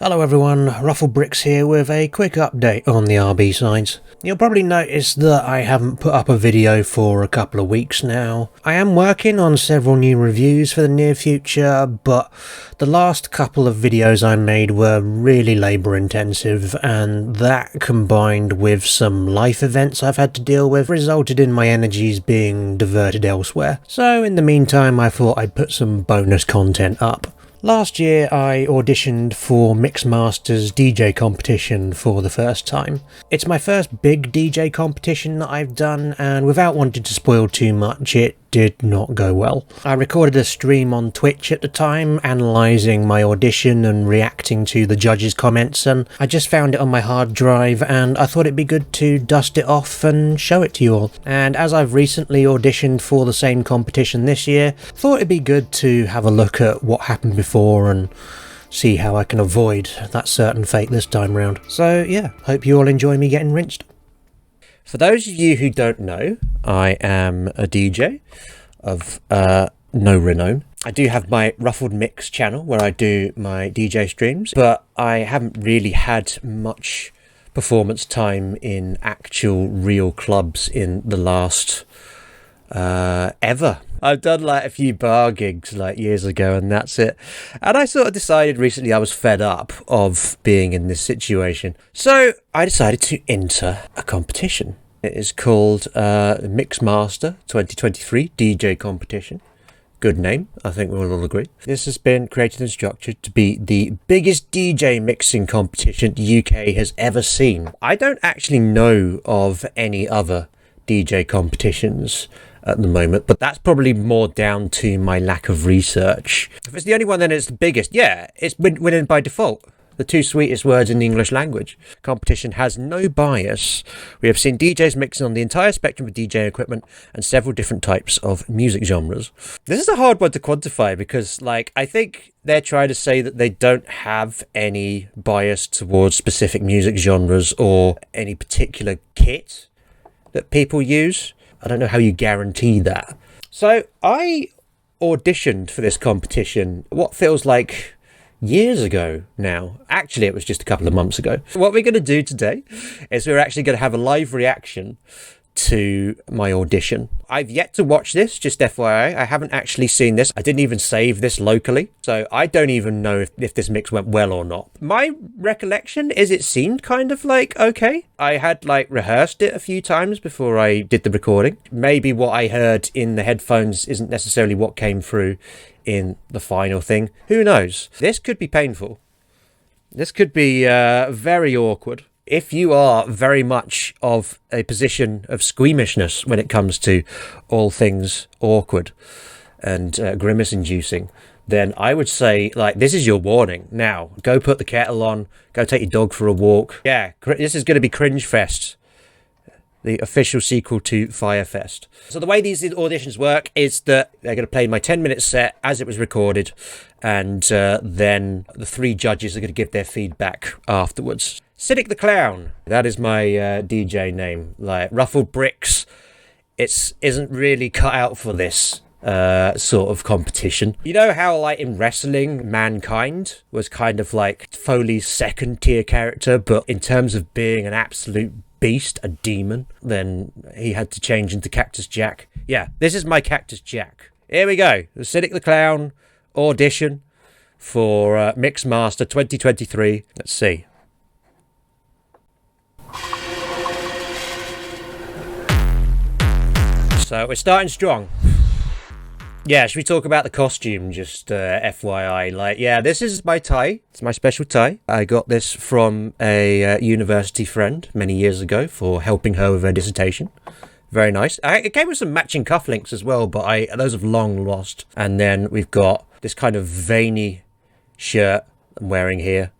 Hello everyone, Rufflebricks here with a quick update on the RB sides. You'll probably notice that I haven't put up a video for a couple of weeks now. I am working on several new reviews for the near future, but the last couple of videos I made were really labour intensive, and that combined with some life events I've had to deal with resulted in my energies being diverted elsewhere. So in the meantime I thought I'd put some bonus content up. Last year I auditioned for Mixmaster's DJ competition for the first time. It's my first big DJ competition that I've done, and without wanting to spoil too much, it did not go well. I recorded a stream on Twitch at the time, analysing my audition and reacting to the judges' comments, and I just found it on my hard drive and I thought it'd be good to dust it off and show it to you all. And as I've recently auditioned for the same competition this year, thought it'd be good to have a look at what happened before and see how I can avoid that certain fate this time round. So yeah, hope you all enjoy me getting rinsed. For those of you who don't know, I am a DJ of no renown. I do have my Ruffled Mix channel where I do my DJ streams, but I haven't really had much performance time in actual real clubs in the last ever. I've done like a few bar gigs like years ago and that's it. And I sort of decided recently I was fed up of being in this situation. So I decided to enter a competition. It is called Mixmaster 2023 DJ Competition. Good name, I think we'll all agree. This has been created and structured to be the biggest DJ mixing competition the UK has ever seen. I don't actually know of any other DJ competitions at the moment, but that's probably more down to my lack of research. If it's the only one, then it's the biggest. Yeah, it's winning by default. The two sweetest words in the English language. Competition has no bias. We have seen DJs mixing on the entire spectrum of DJ equipment and several different types of music genres. This is a hard one to quantify because, like, I think they're trying to say that they don't have any bias towards specific music genres or any particular kit that people use. I don't know how you guarantee that. So I auditioned for this competition what feels like years ago now. Actually, it was just a couple of months ago. What we're going to do today is we're actually going to have a live reaction to my audition. I've yet to watch this, just FYI. I haven't actually seen this. I didn't even save this locally, so I don't even know if this mix went well or not. My recollection is it seemed kind of like okay. I had like rehearsed it a few times before I did the recording. Maybe what I heard in the headphones isn't necessarily what came through in the final thing. Who knows? This could be painful. This could be very awkward. If you are very much of a position of squeamishness when it comes to all things awkward and grimace-inducing, then I would say, like, this is your warning. Now, go put the kettle on, go take your dog for a walk. Yeah, this is going to be Cringe Fest, the official sequel to Firefest. So the way these auditions work is that they're going to play my 10-minute set as it was recorded, and then the three judges are going to give their feedback afterwards. Cynic the Clown, that is my DJ name. Like, Ruffled Bricks, it isn't really cut out for this sort of competition. You know how, like, in wrestling, Mankind was kind of like Foley's second tier character, but in terms of being an absolute beast, a demon, then he had to change into Cactus Jack. Yeah, this is my Cactus Jack. Here we go. The Cynic the Clown audition for Mixmaster 2023. Let's see. So we're starting strong. Yeah, should we talk about the costume, just FYI? Like, yeah, this is my tie. It's my special tie. I got this from a university friend many years ago for helping her with her dissertation. Very nice. It came with some matching cufflinks as well, but those have long lost. And then we've got this kind of veiny shirt I'm wearing here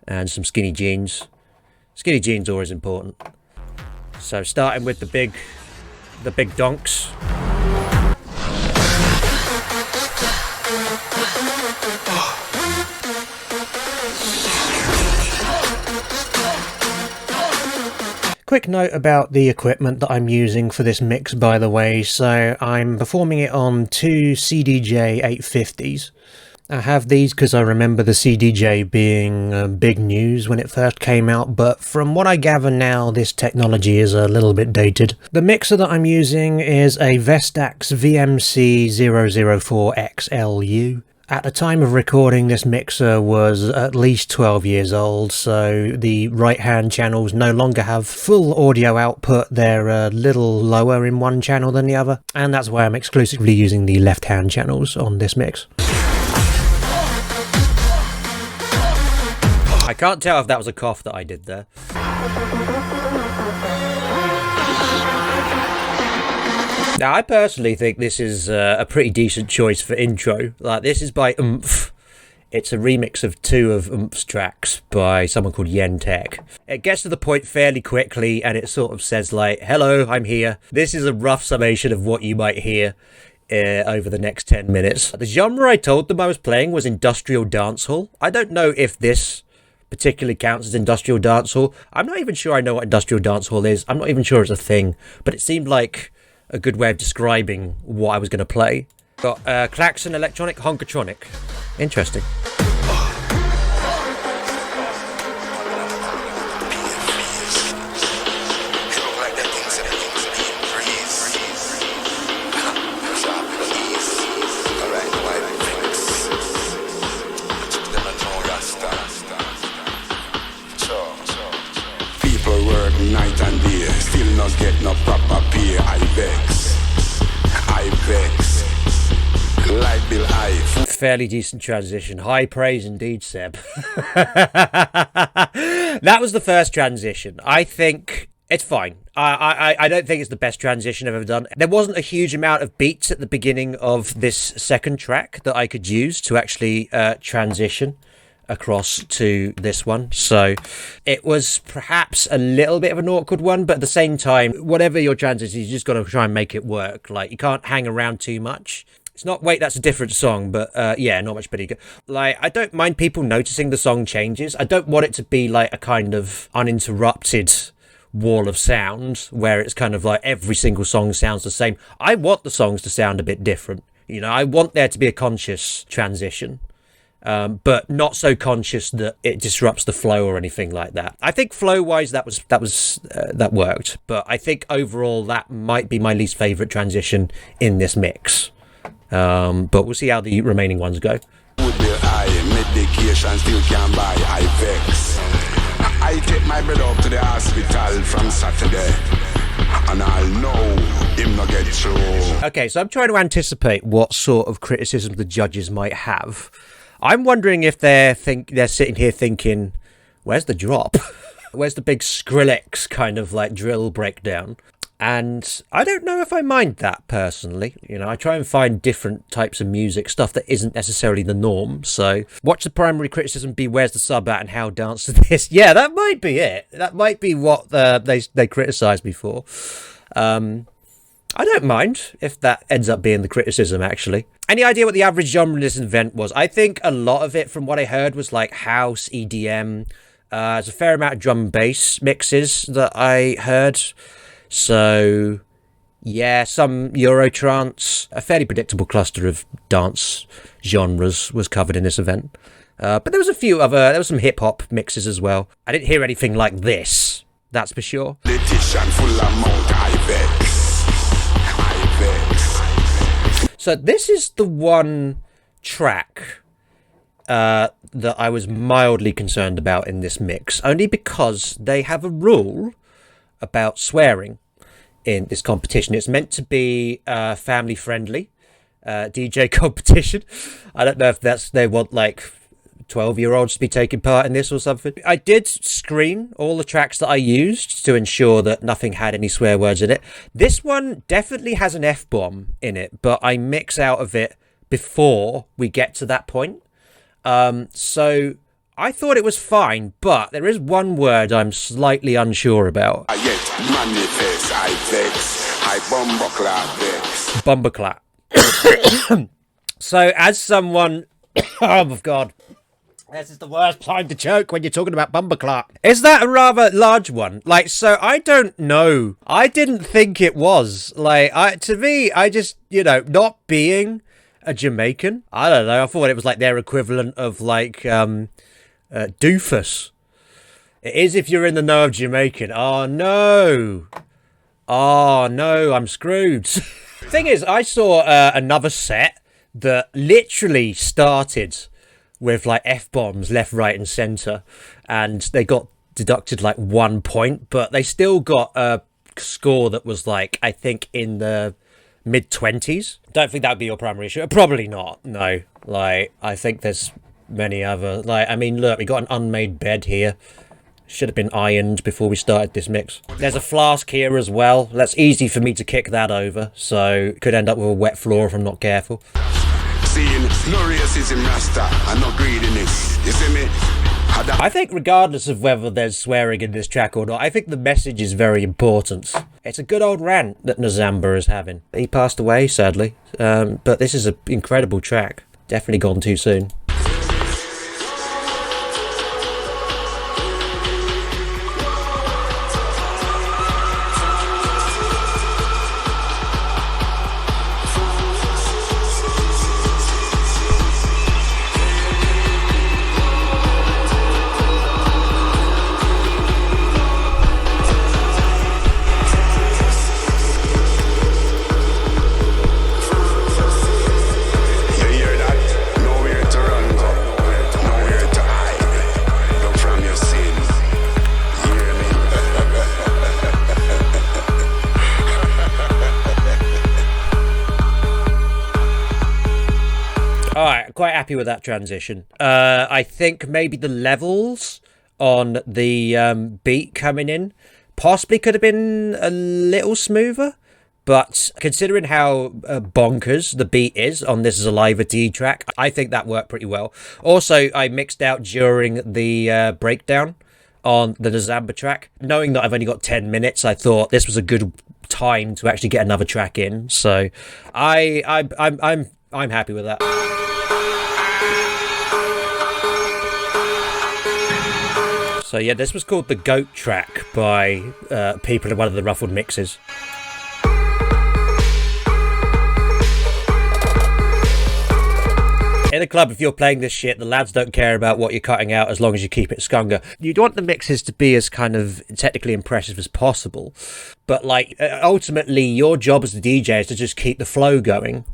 and some skinny jeans. Skinny jeans always important. So starting with the big donks. Quick note about the equipment that I'm using for this mix, by the way. So I'm performing it on two CDJ 850s. I have these because I remember the CDJ being big news when it first came out, but from what I gather now, this technology is a little bit dated. The mixer that I'm using is a Vestax VMC004XLU. At the time of recording, this mixer was at least 12 years old, so the right-hand channels no longer have full audio output. They're a little lower in one channel than the other, and that's why I'm exclusively using the left-hand channels on this mix. I can't tell if that was a cough that I did there. Now, I personally think this is a pretty decent choice for intro. Like, this is by mmph. It's a remix of 2 of mmp's tracks by someone called Yen Tech. It gets to the point fairly quickly, and it sort of says, like, hello, I'm here. This is a rough summation of what you might hear over the next 10 minutes. The genre I told them I was playing was industrial dancehall. I don't know if this particularly counts as industrial dancehall. I'm not even sure I know what industrial dancehall is. I'm not even sure it's a thing, but it seemed like a good way of describing what I was going to play. Got klaxon, electronic, honkatronic. Interesting. Night and day, still not get no proper pay. I vex. Light bill high. Fairly decent transition. High praise indeed, Seb. That was the first transition. I think it's fine. I don't think it's the best transition I've ever done. There wasn't a huge amount of beats at the beginning of this second track that I could use to actually transition across to this one, so it was perhaps a little bit of an awkward one, but at the same time, whatever your transition is, you just got to try and make it work. Like, you can't hang around too much. It's not, wait, that's a different song, but yeah, not much better. Like, I don't mind people noticing the song changes. I don't want it to be like a kind of uninterrupted wall of sound where it's kind of like every single song sounds the same. I want the songs to sound a bit different. You know, I want there to be a conscious transition. But not so conscious that it disrupts the flow or anything like that. I think flow-wise, that worked. But I think overall, that might be my least favourite transition in this mix. But we'll see how the remaining ones go. Medication still can buy. I vex. I take my brother up to the hospital from Saturday, and I'll know him not get through. Okay, so I'm trying to anticipate what sort of criticism the judges might have. I'm wondering if they're sitting here thinking, where's the drop? Where's the big Skrillex kind of like drill breakdown? And I don't know if I mind that personally. You know, I try and find different types of music, stuff that isn't necessarily the norm. So watch the primary criticism be where's the sub at and how dance to this. Yeah, that might be it. That might be what they criticised me for. I don't mind if that ends up being the criticism, actually. Any idea what the average genre in this event was? I think a lot of it, from what I heard, was like house, EDM. There's a fair amount of drum and bass mixes that I heard. So, yeah, some Eurotrance. A fairly predictable cluster of dance genres was covered in this event. But there was a few other, there was some hip-hop mixes as well. I didn't hear anything like this, that's for sure. So this is the one track that I was mildly concerned about in this mix, only because they have a rule about swearing in this competition. It's meant to be family friendly DJ competition. I don't know if they want like 12-year-olds to be taking part in this or something. I did screen all the tracks that I used to ensure that nothing had any swear words in it. This one definitely has an F-bomb in it, but I mix out of it before we get to that point. So I thought it was fine, but there is one word I'm slightly unsure about. Bumbleclap. So as someone... oh my god. This is the worst time to choke when you're talking about Bumbleclap. Is that a rather large one? Like, so I don't know. I didn't think it was. Like, to me, I just, you know, not being A Jamaican? I don't know. I thought it was like their equivalent of like doofus. It is if you're in the know of Jamaican. Oh no. Oh no, I'm screwed. Thing is, I saw another set that literally started with like F-bombs left, right and centre, and they got deducted like 1 point, but they still got a score that was like, I think, in the mid-20s. Don't think that would be your primary issue. Probably not, no. Like, I think there's many other, like, I mean, look, we got an unmade bed here. Should have been ironed before we started this mix. There's a flask here as well. That's easy for me to kick that over, so could end up with a wet floor if I'm not careful. Seeing no racism, Rasta, and no greediness. You see me? I think regardless of whether there's swearing in this track or not, I think the message is very important. It's a good old rant that Nazamba is having. He passed away, sadly, but this is an incredible track. Definitely gone too soon. Quite happy with that transition. I think maybe the levels on the beat coming in possibly could have been a little smoother, but considering how bonkers the beat is on this Zaliva-D track, I think that worked pretty well. Also, I mixed out during the breakdown on the Nazamba track. Knowing that I've only got 10 minutes, I thought this was a good time to actually get another track in. So I'm happy with that. So yeah, this was called the Goat track by people in one of the Ruffled mixes. In a club, if you're playing this shit, the lads don't care about what you're cutting out as long as you keep it scunga. You'd want the mixes to be as kind of technically impressive as possible. But like, ultimately, your job as the DJ is to just keep the flow going.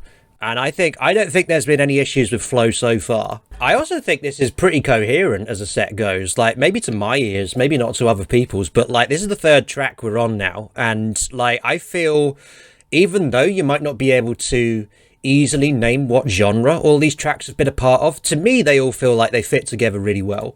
And I don't think there's been any issues with flow so far. I also think this is pretty coherent as a set goes. Like, maybe to my ears, maybe not to other people's, but like, this is the third track we're on now. And like, I feel, even though you might not be able to easily name what genre all these tracks have been a part of, to me, they all feel like they fit together really well.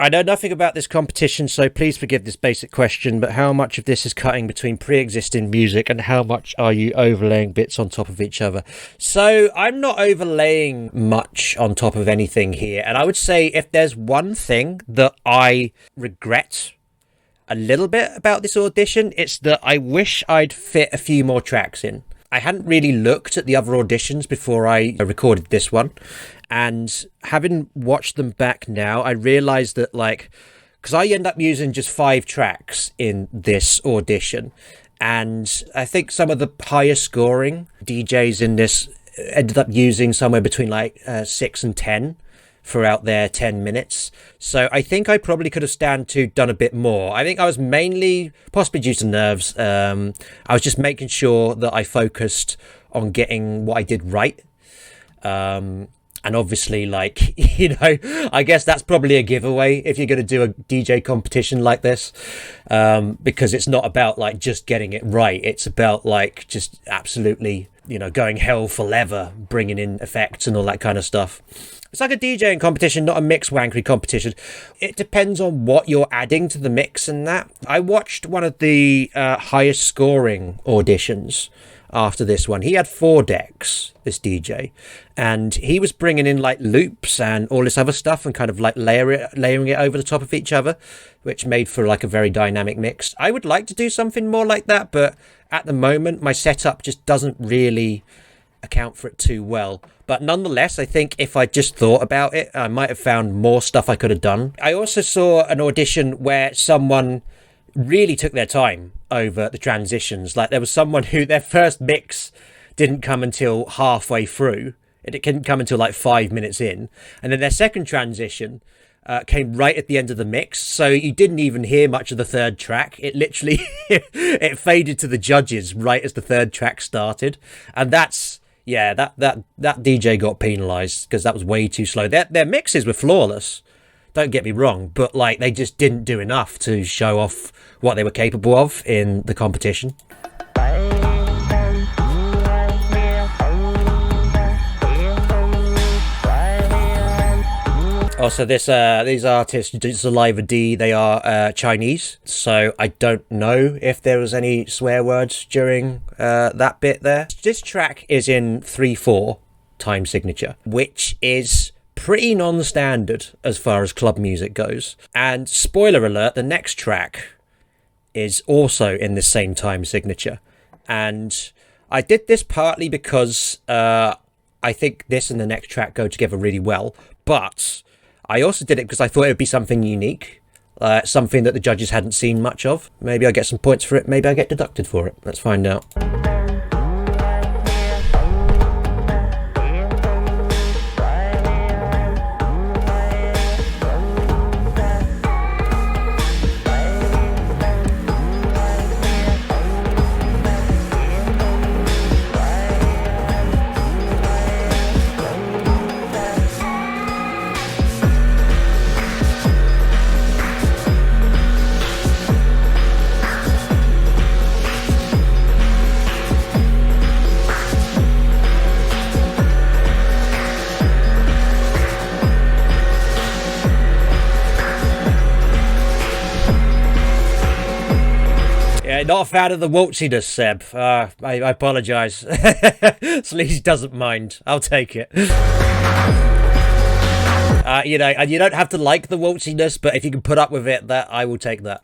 I know nothing about this competition, so please forgive this basic question, but how much of this is cutting between pre-existing music and how much are you overlaying bits on top of each other? So I'm not overlaying much on top of anything here, and I would say if there's one thing that I regret a little bit about this audition, it's that I wish I'd fit a few more tracks in. I hadn't really looked at the other auditions before I recorded this one. And having watched them back now, I realised that, like, because I end up using just 5 tracks in this audition. And I think some of the higher scoring DJs in this ended up using somewhere between like 6 and 10 throughout their 10 minutes. So I think I probably could have done a bit more. I think I was mainly, possibly due to nerves, I was just making sure that I focused on getting what I did right. And obviously, like, you know, I guess that's probably a giveaway if you're going to do a DJ competition like this, because it's not about like just getting it right. It's about like just absolutely, you know, going hell for leather, bringing in effects and all that kind of stuff. It's like a DJing competition, not a mix wankery competition. It depends on what you're adding to the mix and that. I watched one of the highest scoring auditions after this one. He had 4 decks, this DJ, and he was bringing in like loops and all this other stuff and kind of like layering it over the top of each other, which made for like a very dynamic mix. I would like to do something more like that, but at the moment my setup just doesn't really account for it too well. But nonetheless, I think if I just thought about it, I might have found more stuff I could have done. I also saw an audition where someone really took their time over the transitions. Like, there was someone who their first mix didn't come until halfway through, It didn't come until like 5 minutes in. And then their second transition came right at the end of the mix, so you didn't even hear much of the third track. It literally it faded to the judges right as the third track started, and that's that DJ got penalised because that was way too slow. Their mixes were flawless, don't get me wrong, but like they just didn't do enough to show off what they were capable of in the competition. Also, these artists, Zaliva-D, they are Chinese, so I don't know if there was any swear words during that bit there. This track is in 3/4 time signature, which is pretty non-standard as far as club music goes. And spoiler alert, the next track is also in the same time signature. And I did this partly because I think this and the next track go together really well, but I also did it because I thought it would be something unique, something that the judges hadn't seen much of. Maybe I get some points for it, maybe I get deducted for it. Let's find out. Not a fan of the waltziness, Seb. I apologise. Sleazy doesn't mind. I'll take it. And you don't have to like the waltziness, but if you can put up with it, that I will take that.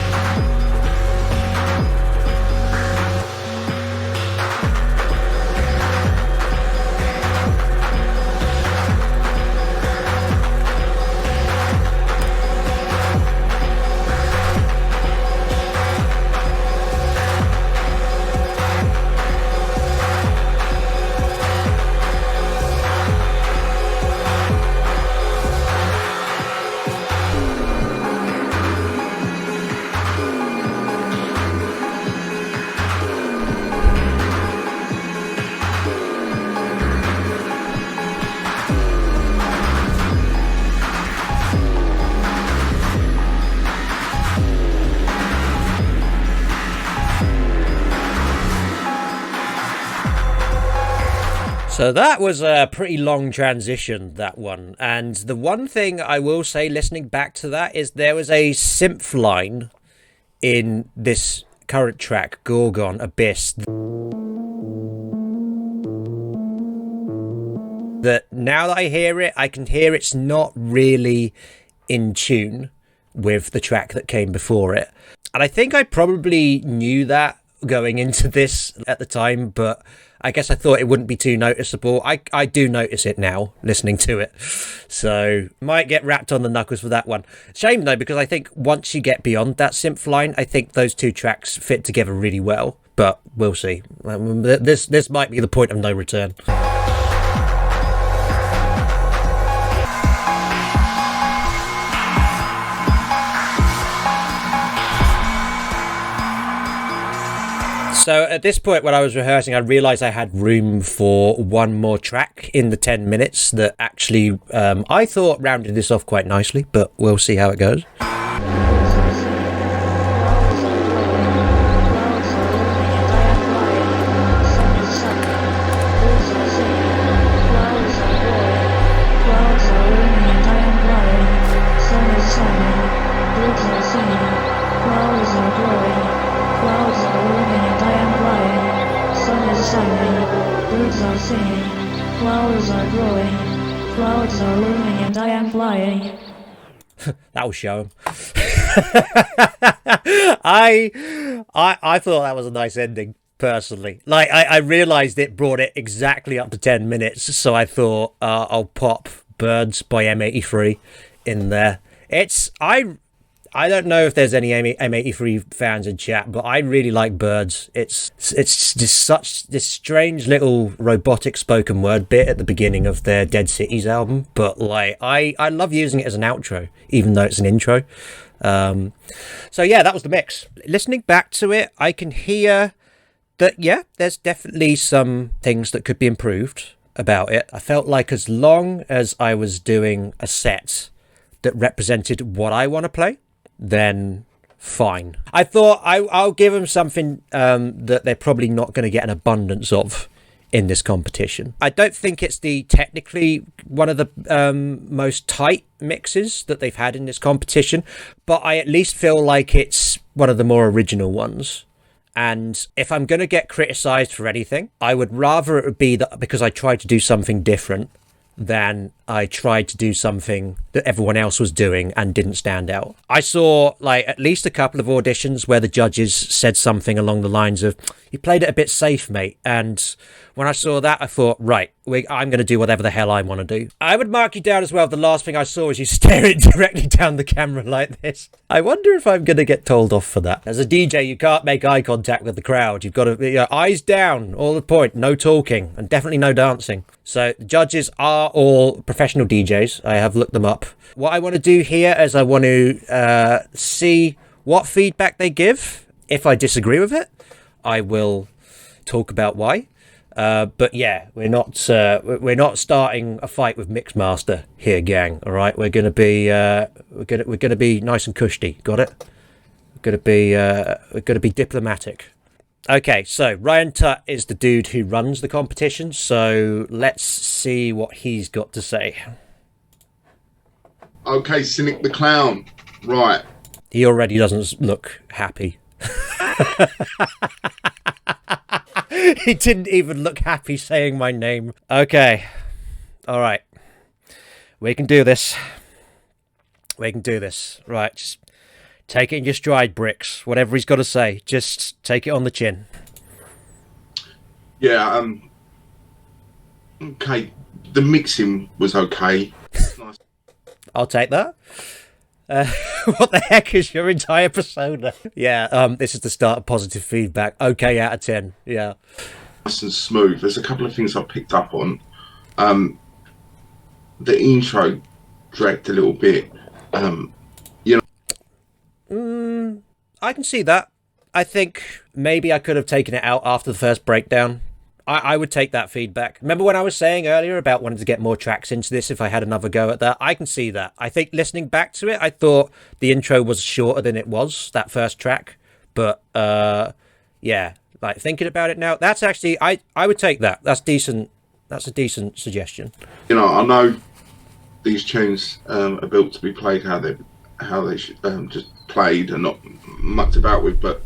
So that was a pretty long transition, that one. And the one thing I will say, listening back to that, is there was a synth line in this current track, Gorgonn, Abyss, that now that I hear it, I can hear it's not really in tune with the track that came before it. And I think I probably knew that going into this at the time, but I guess I thought it wouldn't be too noticeable. I do notice it now, listening to it. So, might get wrapped on the knuckles for that one. Shame, though, because I think once you get beyond that synth line, I think those two tracks fit together really well. But we'll see. This might be the point of no return. So at this point, when I was rehearsing, I realised I had room for one more track in the 10 minutes that actually, I thought, rounded this off quite nicely, but we'll see how it goes. That'll show him. I thought that was a nice ending, personally. Like, I realised it brought it exactly up to 10 minutes, so I thought I'll pop Birds by M83 in there. I don't know if there's any M83 fans in chat, but I really like Birds. It's just this strange little robotic spoken word bit at the beginning of their Dead Cities album, but like I love using it as an outro, even though it's an intro. So yeah, that was the mix. Listening back to it, I can hear that, yeah, there's definitely some things that could be improved about it. I felt like as long as I was doing a set that represented what I want to play, then fine. I thought I'll give them something that they're probably not going to get an abundance of in this competition. I don't think it's technically one of the most tight mixes that they've had in this competition, but I at least feel like it's one of the more original ones. And if I'm going to get criticised for anything, I would rather it be that because I tried to do something different than I tried to do something that everyone else was doing and didn't stand out. I saw like at least a couple of auditions where the judges said something along the lines of, "You played it a bit safe, mate." And when I saw that, I thought, right, I'm going to do whatever the hell I want to do. I would mark you down as well. The last thing I saw was you staring directly down the camera like this. I wonder if I'm going to get told off for that. As a DJ, you can't make eye contact with the crowd. You've got to, eyes down, all the point, no talking, and definitely no dancing. So the judges are all professional DJs. I have looked them up. What I want to do here is I want to see what feedback they give. If I disagree with it, I will talk about why. But yeah, we're not starting a fight with Mixmaster here, gang. All right, we're gonna be nice and cushy. Got it? We're gonna be diplomatic. Okay, so Ryan Tutt is the dude who runs the competition. So let's see what he's got to say. Okay, Cynic the Clown. Right. He already doesn't look happy. He didn't even look happy saying my name. Okay. All right. We can do this. Right. Just take it in your stride, Bricks. Whatever he's got to say, just take it on the chin. Yeah, okay. The mixing was okay. Nice. I'll take that. What the heck is your entire persona? Yeah, this is the start of positive feedback. Okay, out of 10. Yeah. Nice and smooth. There's a couple of things I picked up on. The intro dragged a little bit. I can see that. I think maybe I could have taken it out after the first breakdown. I would take that feedback. Remember when I was saying earlier about wanting to get more tracks into this if I had another go at that? I can see that. I think listening back to it, I thought the intro was shorter than it was, that first track. But, yeah, like thinking about it now, that's actually, I would take that. That's decent. That's a decent suggestion. You know, I know these tunes are built to be played how they should, just played and not mucked about with, but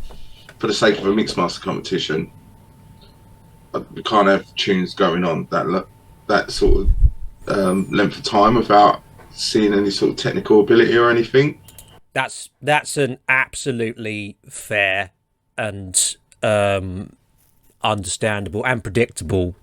for the sake of a Mixmaster competition, we can't have tunes going on that sort of length of time without seeing any sort of technical ability or anything. That's an absolutely fair and understandable and predictable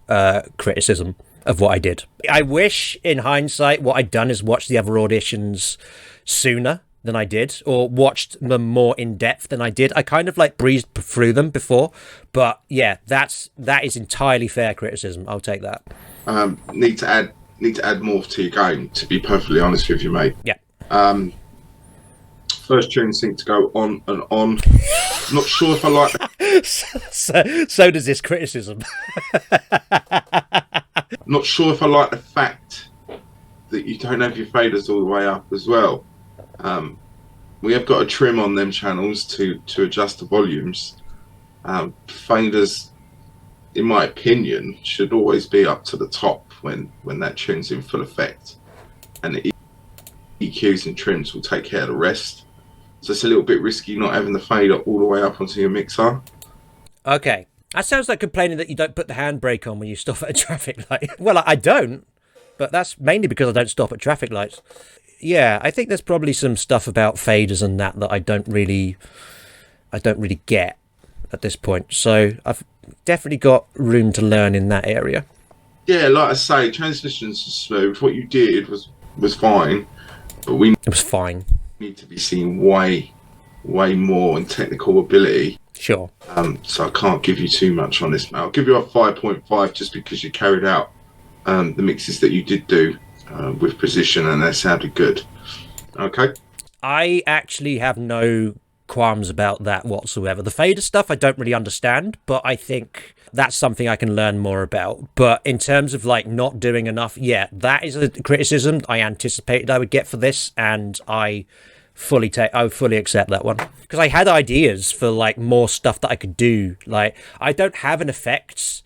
criticism of what I did. I wish, in hindsight, what I'd done is watch the other auditions sooner than I did, or watched them more in depth than I did. I kind of like breezed through them before, but yeah, that is entirely fair criticism. I'll take that. Need to add more to your game, to be perfectly honest with you, mate. Yeah. First tune seemed to go on and on. Not sure if I like so does this criticism. Not sure if I like the fact that you don't have your faders all the way up as well. We have got a trim on them channels to adjust the volumes. Faders, in my opinion, should always be up to the top when that tune's in full effect, and the EQs and trims will take care of the rest. So it's a little bit risky not having the fader all the way up onto your mixer. Okay, that sounds like complaining that you don't put the handbrake on when you stop at a traffic light. Well, I don't, but that's mainly because I don't stop at traffic lights. Yeah, I think there's probably some stuff about faders and that I don't really get at this point. So I've definitely got room to learn in that area. Yeah, like I say, transmissions are smooth. What you did was fine, but it was fine. need to be seen way more in technical ability. Sure. So I can't give you too much on this, mate. I'll give you a 5.5 just because you carried out the mixes that you did do with precision, and they sounded good. Okay. I actually have no qualms about that whatsoever. The fader stuff I don't really understand, but I think that's something I can learn more about. But in terms of like not doing enough, yeah, that is a criticism I anticipated I would get for this, and I fully accept that one, because I had ideas for like more stuff that I could do. Like, I don't have an effects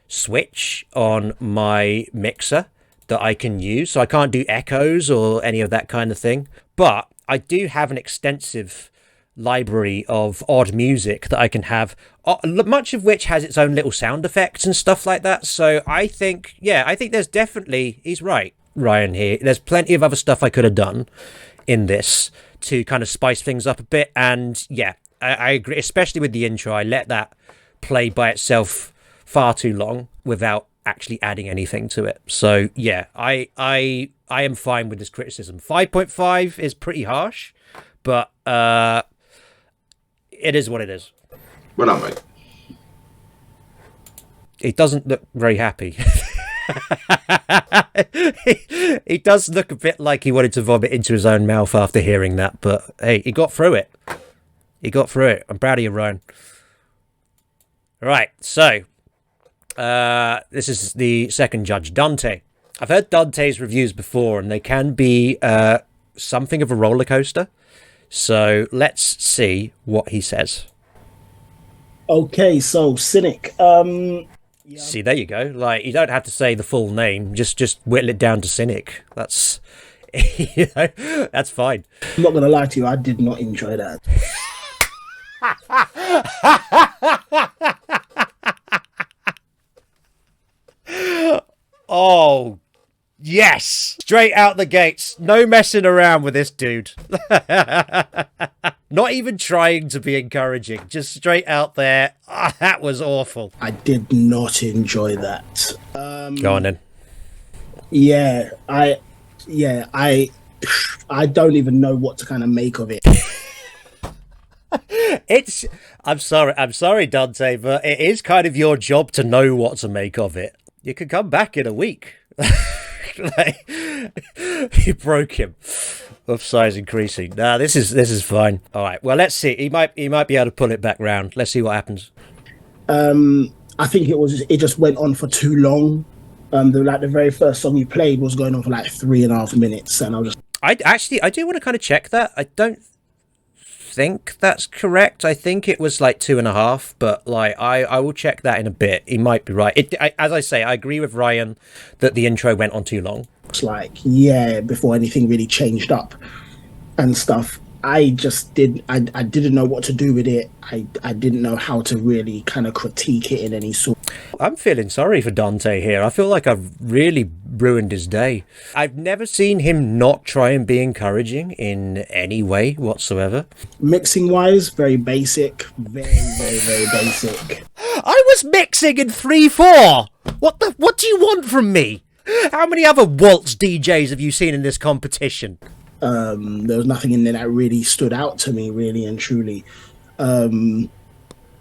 switch on my mixer that I can use, so I can't do echoes or any of that kind of thing, but I do have an extensive library of odd music that I can have, much of which has its own little sound effects and stuff like that. So I think there's definitely, he's right, Ryan, here, there's plenty of other stuff I could have done in this to kind of spice things up a bit. And yeah, I agree, especially with the intro. I let that play by itself far too long without actually adding anything to it. So yeah, I am fine with this criticism. 5.5 is pretty harsh, but it is what it is. Well done, mate. He doesn't look very happy. He does look a bit like he wanted to vomit into his own mouth after hearing that, but hey, he got through it. I'm proud of you, Ryan. Right, so this is the second judge, Dante. I've heard Dante's reviews before, and they can be something of a roller coaster. So let's see what he says. Okay, so Cynic. Yeah. See, there you go. Like, you don't have to say the full name. Just whittle it down to Cynic. That's, that's fine. I'm not gonna lie to you. I did not enjoy that. Oh, yes! Straight out the gates. No messing around with this dude. Not even trying to be encouraging. Just straight out there. Oh, that was awful. I did not enjoy that. Go on then. Yeah, I don't even know what to kind of make of it. I'm sorry, Dante, but it is kind of your job to know what to make of it. You could come back in a week. Like, you broke him. Upsize increasing. Nah, this is fine. All right. Well, let's see. He might be able to pull it back round. Let's see what happens. I think it just went on for too long. The very first song you played was going on for like 3.5 minutes, and I do want to kind of check that. I don't think that's correct. I think it was like 2.5, but like I will check that in a bit. He might be right. As I say, I agree with Ryan that the intro went on too long. It's like, yeah, before anything really changed up and stuff. I didn't know what to do with it. I didn't know how to really kind of critique it in any sort. I'm feeling sorry for Dante here. I feel like I've really ruined his day. I've never seen him not try and be encouraging in any way whatsoever. Mixing wise, very basic. Very, very, very basic. I was mixing in 3/4. What do you want from me? How many other waltz DJs have you seen in this competition? There was nothing in there that really stood out to me, really and truly.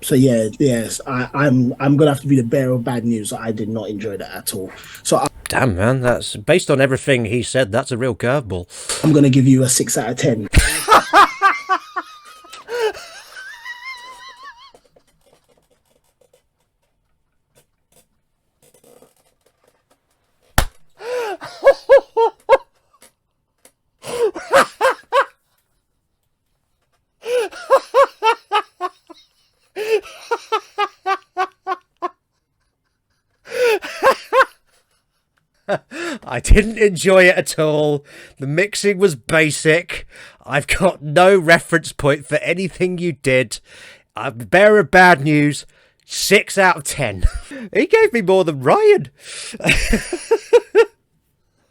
So yes, I'm gonna have to be the bearer of bad news. I did not enjoy that at all. Damn, man, that's based on everything he said. That's a real curveball. I'm gonna give you a 6 out of 10. I didn't enjoy it at all. The mixing was basic. I've got no reference point for anything you did. I'm bearer of bad news. 6 out of 10. He gave me more than Ryan.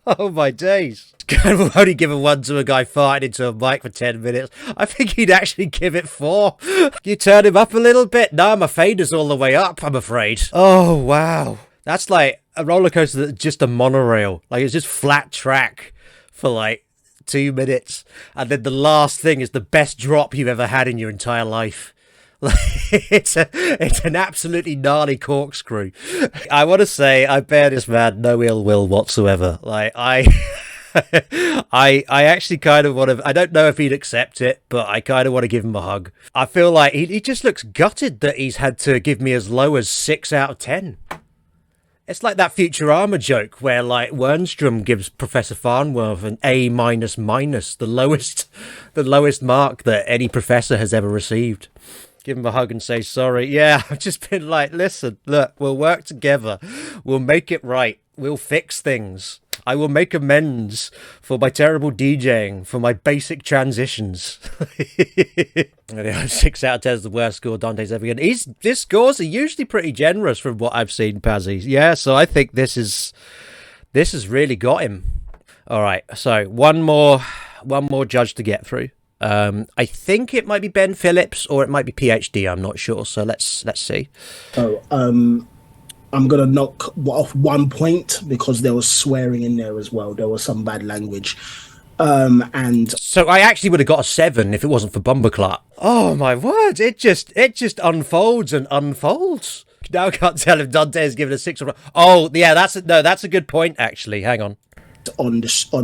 Oh my days. I've only given one to a guy farting into a mic for 10 minutes. I think he'd actually give it 4. You turn him up a little bit? No, my fader's all the way up, I'm afraid. Oh, wow. That's like a roller coaster that's just a monorail. Like, it's just flat track for like 2 minutes, and then the last thing is the best drop you've ever had in your entire life. It's an absolutely gnarly corkscrew. I want to say I bear this man no ill will whatsoever. Like I actually kind of want to. I don't know if he'd accept it, but I kind of want to give him a hug. I feel like he just looks gutted that he's had to give me as low as 6 out of 10. It's like that Futurama joke where, like, Wernstrom gives Professor Farnworth an A minus minus, the lowest mark that any professor has ever received. Give him a hug and say sorry. Yeah, I've just been like, listen, look, we'll work together. We'll make it right. We'll fix things. I will make amends for my terrible DJing, for my basic transitions. 6 out of 10 is the worst score Dante's ever given. His scores are usually pretty generous from what I've seen, Pazzy. Yeah, so I think this has really got him. All right, so one more judge to get through. I think it might be Ben Phillips or it might be PhD. I'm not sure. So let's see. I'm gonna knock off 1 point because there was swearing in there as well. There was some bad language. And so I actually would have got a 7 if it wasn't for Bumberclot. Oh my word! It just unfolds and unfolds. Now I can't tell if Dante has given a 6 or. Oh yeah, that's a good point actually. Hang on. On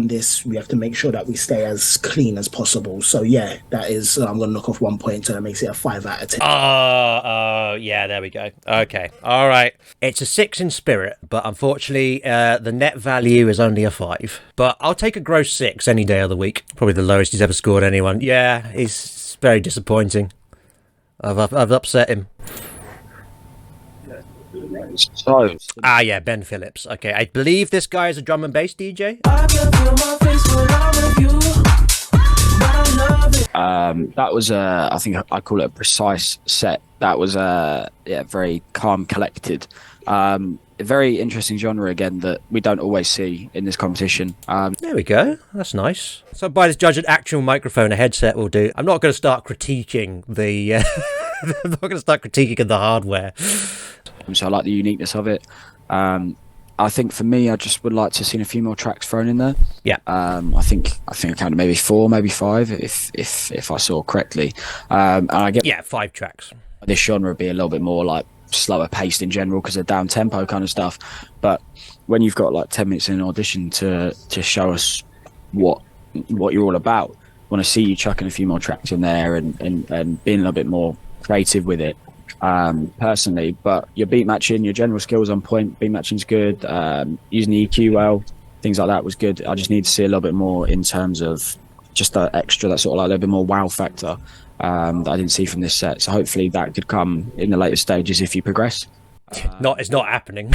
this, we have to make sure that we stay as clean as possible. So yeah, that is. I'm gonna knock off 1 point, so that makes it a 5 out of 10. Oh, yeah, there we go. Okay, all right. It's a 6 in spirit, but unfortunately, the net value is only a 5. But I'll take a gross 6 any day of the week. Probably the lowest he's ever scored anyone. Yeah, he's very disappointing. I've upset him. So, yeah, Ben Phillips. Okay, I believe this guy is a drum and bass DJ. That was I think I call it a precise set. That was very calm, collected. A very interesting genre again that we don't always see in this competition. There we go. That's nice. So by this judge, an actual microphone, a headset will do. I'm not going to start critiquing the. I'm not going to start critiquing the hardware. So I like the uniqueness of it. I think for me, I just would like to see a few more tracks thrown in there. Yeah. I think I counted maybe 4, maybe 5, if I saw correctly. And I get 5 tracks. This genre would be a little bit more like slower paced in general because of down tempo kind of stuff. But when you've got like 10 minutes in an audition to show us what you're all about, I want to see you chucking a few more tracks in there and being a little bit more creative with it. Personally, but your beat matching, your general skills on point, beat matching's good, using the EQ well, things like that was good. I just need to see a little bit more in terms of just that extra, that sort of like a little bit more wow factor that I didn't see from this set. So hopefully that could come in the later stages if you progress. It's not happening.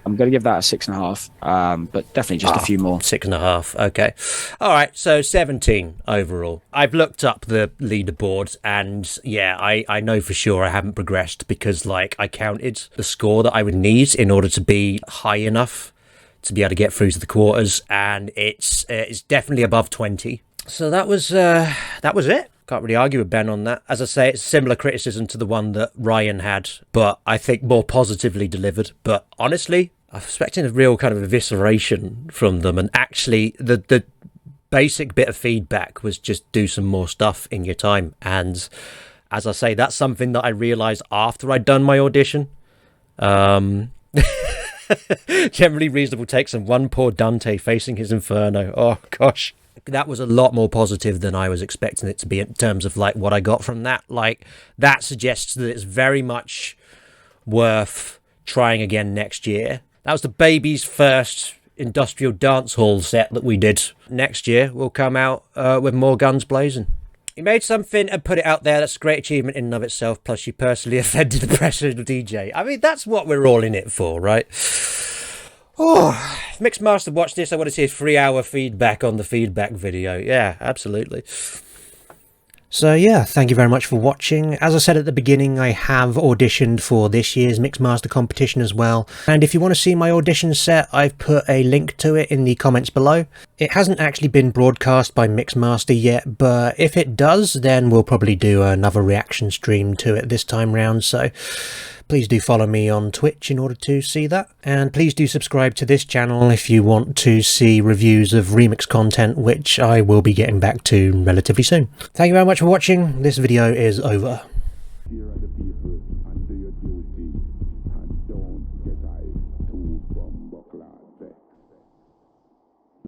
I'm going to give that a 6.5, but definitely just a few more. 6.5. Okay. All right. So 17 overall. I've looked up the leaderboard, and yeah, I know for sure I haven't progressed because, like, I counted the score that I would need in order to be high enough to be able to get through to the quarters, and it's definitely above 20. So that was it. Can't really argue with Ben on that. As I say, it's similar criticism to the one that Ryan had, but I think more positively delivered. But honestly, I was expecting a real kind of evisceration from them, and actually the basic bit of feedback was just do some more stuff in your time. And as I say, that's something that I realised after I'd done my audition. Generally reasonable takes and one poor Dante facing his inferno. Oh gosh. That was a lot more positive than I was expecting it to be in terms of like what I got from that. Like, that suggests that it's very much worth trying again next year. That was the baby's first industrial dance hall set that we did. Next year we'll come out with more guns blazing. You made something and put it out there. That's a great achievement in and of itself. Plus you personally offended the professional DJ. I mean, that's what we're all in it for, right? Oh, if Mixmaster watched this, I want to see his 3-hour feedback on the feedback video. Yeah, absolutely. So yeah, thank you very much for watching. As I said at the beginning, I have auditioned for this year's Mixmaster competition as well. And if you want to see my audition set, I've put a link to it in the comments below. It hasn't actually been broadcast by Mixmaster yet, but if it does, then we'll probably do another reaction stream to it this time round. So Please do follow me on Twitch in order to see that. And please do subscribe to this channel if you want to see reviews of remix content, which I will be getting back to relatively soon. Thank you very much for watching. This video is over.